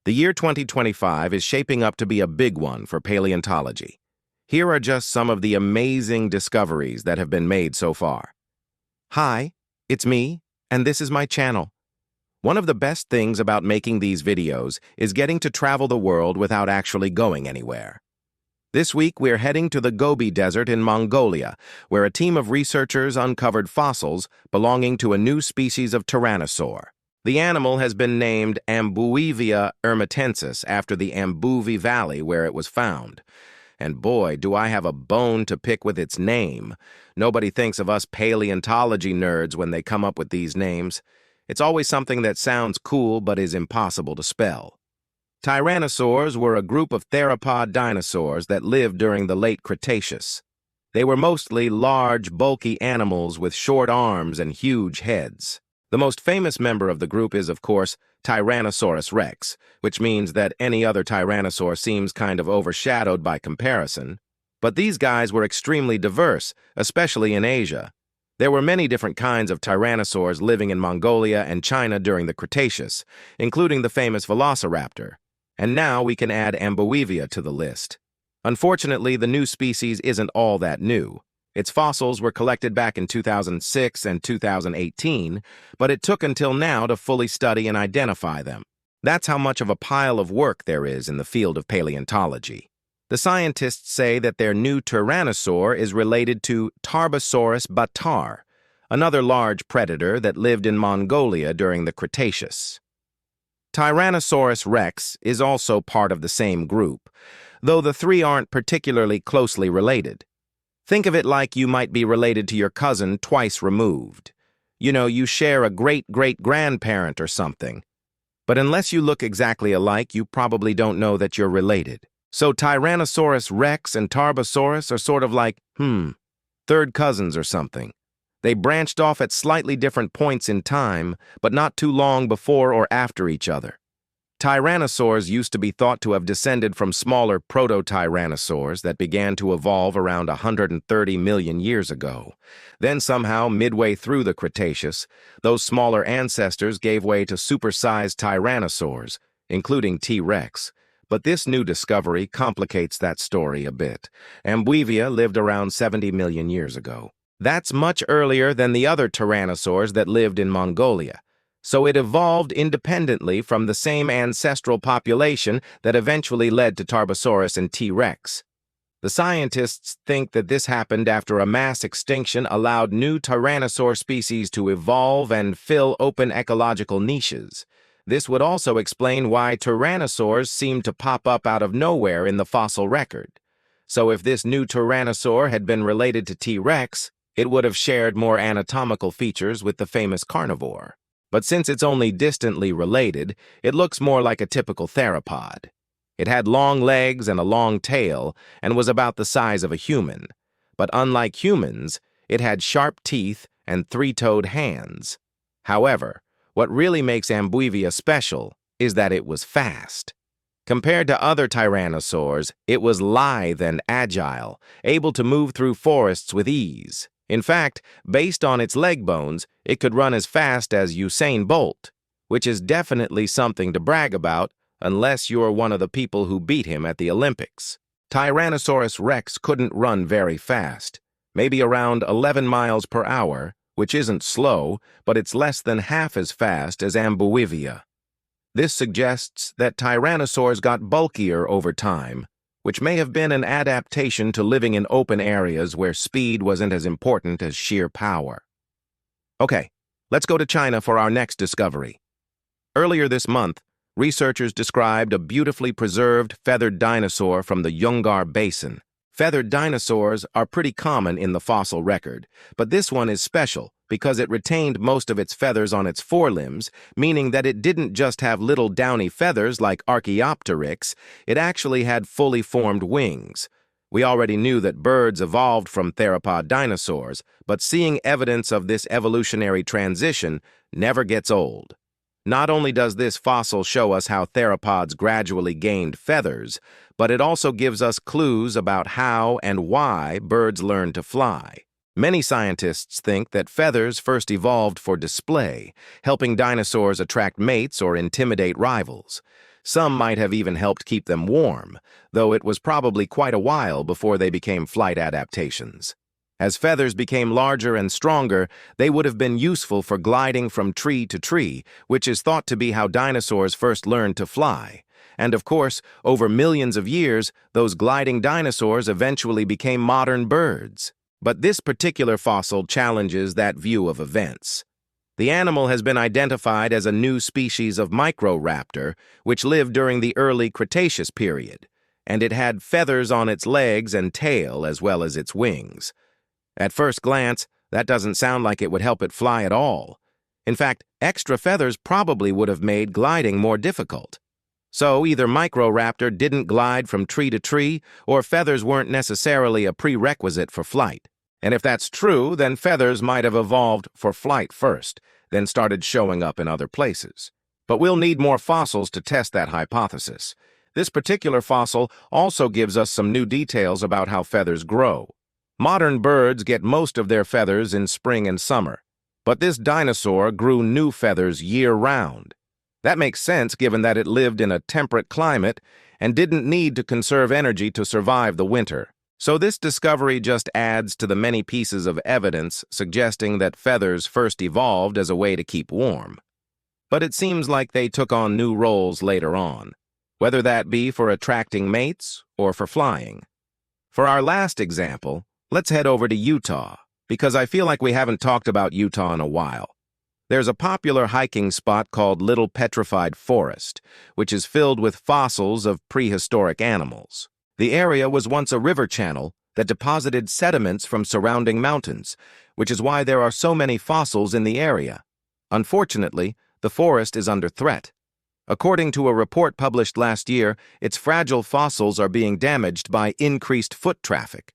The year 2025 is shaping up to be a big one for paleontology. Here are just some of the amazing discoveries that have been made so far. Hi, it's me, and this is my channel. One of the best things about making these videos is getting to travel the world without actually going anywhere. This week, we're heading to the Gobi Desert in Mongolia, where a team of researchers uncovered fossils belonging to a new species of Tyrannosaur. The animal has been named Ambuivia ermitensis after the Ambuivia Valley where it was found. And boy, do I have a bone to pick with its name. Nobody thinks of us paleontology nerds when they come up with these names. It's always something that sounds cool but is impossible to spell. Tyrannosaurs were a group of theropod dinosaurs that lived during the late Cretaceous. They were mostly large, bulky animals with short arms and huge heads. The most famous member of the group is, of course, Tyrannosaurus rex, which means that any other tyrannosaur seems kind of overshadowed by comparison. But these guys were extremely diverse, especially in Asia. There were many different kinds of tyrannosaurs living in Mongolia and China during the Cretaceous, including the famous Velociraptor. And now we can add Ambuivia to the list. Unfortunately, the new species isn't all that new. Its fossils were collected back in 2006 and 2018, but it took until now to fully study and identify them. That's how much of a pile of work there is in the field of paleontology. The scientists say that their new tyrannosaur is related to Tarbosaurus batar, another large predator that lived in Mongolia during the Cretaceous. Tyrannosaurus rex is also part of the same group, though the three aren't particularly closely related. Think of it like you might be related to your cousin twice removed. You know, you share a great-great-grandparent or something. But unless you look exactly alike, you probably don't know that you're related. So Tyrannosaurus rex and Tarbosaurus are sort of like, third cousins or something. They branched off at slightly different points in time, but not too long before or after each other. Tyrannosaurs used to be thought to have descended from smaller proto-tyrannosaurs that began to evolve around 130 million years ago. Then somehow, midway through the Cretaceous, those smaller ancestors gave way to supersized tyrannosaurs, including T-Rex. But this new discovery complicates that story a bit. Ambuivia lived around 70 million years ago. That's much earlier than the other tyrannosaurs that lived in Mongolia. So it evolved independently from the same ancestral population that eventually led to Tarbosaurus and T-Rex. The scientists think that this happened after a mass extinction allowed new tyrannosaur species to evolve and fill open ecological niches. This would also explain why tyrannosaurs seem to pop up out of nowhere in the fossil record. So if this new tyrannosaur had been related to T-Rex, it would have shared more anatomical features with the famous carnivore. But since it's only distantly related, it looks more like a typical theropod. It had long legs and a long tail and was about the size of a human. But unlike humans, it had sharp teeth and three-toed hands. However, what really makes Ambuivia special is that it was fast. Compared to other tyrannosaurs, it was lithe and agile, able to move through forests with ease. In fact, based on its leg bones, it could run as fast as Usain Bolt, which is definitely something to brag about unless you're one of the people who beat him at the Olympics. Tyrannosaurus rex couldn't run very fast, maybe around 11 miles per hour, which isn't slow, but it's less than half as fast as Ambuivia. This suggests that tyrannosaurs got bulkier over time, which may have been an adaptation to living in open areas where speed wasn't as important as sheer power. Okay, let's go to China for our next discovery. Earlier this month, researchers described a beautifully preserved feathered dinosaur from the Junggar Basin. Feathered dinosaurs are pretty common in the fossil record, but this one is special because it retained most of its feathers on its forelimbs, meaning that it didn't just have little downy feathers like Archaeopteryx, it actually had fully formed wings. We already knew that birds evolved from theropod dinosaurs, but seeing evidence of this evolutionary transition never gets old. Not only does this fossil show us how theropods gradually gained feathers, but it also gives us clues about how and why birds learned to fly. Many scientists think that feathers first evolved for display, helping dinosaurs attract mates or intimidate rivals. Some might have even helped keep them warm, though it was probably quite a while before they became flight adaptations. As feathers became larger and stronger, they would have been useful for gliding from tree to tree, which is thought to be how dinosaurs first learned to fly. And of course, over millions of years, those gliding dinosaurs eventually became modern birds. But this particular fossil challenges that view of events. The animal has been identified as a new species of Microraptor, which lived during the early Cretaceous period, and it had feathers on its legs and tail as well as its wings. At first glance, that doesn't sound like it would help it fly at all. In fact, extra feathers probably would have made gliding more difficult. So either Microraptor didn't glide from tree to tree, or feathers weren't necessarily a prerequisite for flight. And if that's true, then feathers might have evolved for flight first, then started showing up in other places. But we'll need more fossils to test that hypothesis. This particular fossil also gives us some new details about how feathers grow. Modern birds get most of their feathers in spring and summer, but this dinosaur grew new feathers year-round. That makes sense given that it lived in a temperate climate and didn't need to conserve energy to survive the winter. So this discovery just adds to the many pieces of evidence suggesting that feathers first evolved as a way to keep warm. But it seems like they took on new roles later on, whether that be for attracting mates or for flying. For our last example, let's head over to Utah, because I feel like we haven't talked about Utah in a while. There's a popular hiking spot called Little Petrified Forest, which is filled with fossils of prehistoric animals. The area was once a river channel that deposited sediments from surrounding mountains, which is why there are so many fossils in the area. Unfortunately, the forest is under threat. According to a report published last year, its fragile fossils are being damaged by increased foot traffic.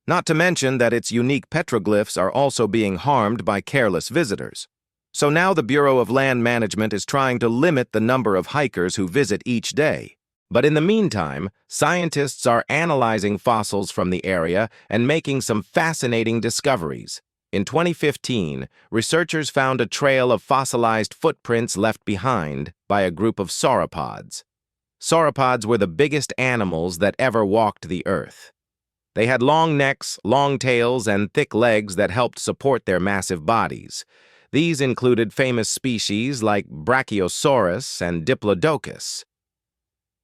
Not to mention that its unique petroglyphs are also being harmed by careless visitors. So now the Bureau of Land Management is trying to limit the number of hikers who visit each day. But in the meantime, scientists are analyzing fossils from the area and making some fascinating discoveries. In 2015, researchers found a trail of fossilized footprints left behind by a group of sauropods. Sauropods were the biggest animals that ever walked the earth. They had long necks, long tails, and thick legs that helped support their massive bodies. These included famous species like Brachiosaurus and Diplodocus.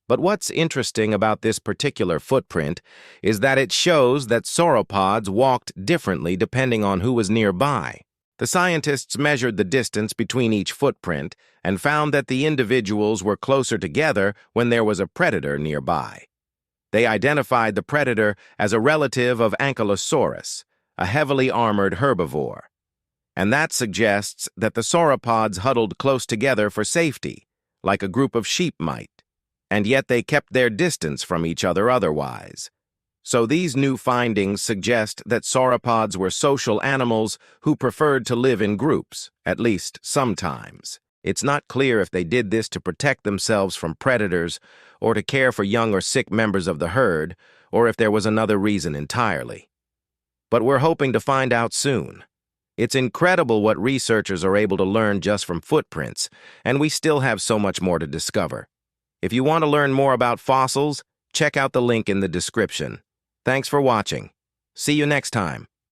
But what's interesting about this particular footprint is that it shows that sauropods walked differently depending on who was nearby. The scientists measured the distance between each footprint and found that the individuals were closer together when there was a predator nearby. They identified the predator as a relative of Ankylosaurus, a heavily armored herbivore. And that suggests that the sauropods huddled close together for safety, like a group of sheep might. And yet they kept their distance from each other otherwise. So these new findings suggest that sauropods were social animals who preferred to live in groups, at least sometimes. It's not clear if they did this to protect themselves from predators or to care for young or sick members of the herd, or if there was another reason entirely. But we're hoping to find out soon. It's incredible what researchers are able to learn just from footprints, and we still have so much more to discover. If you want to learn more about fossils, check out the link in the description. Thanks for watching. See you next time.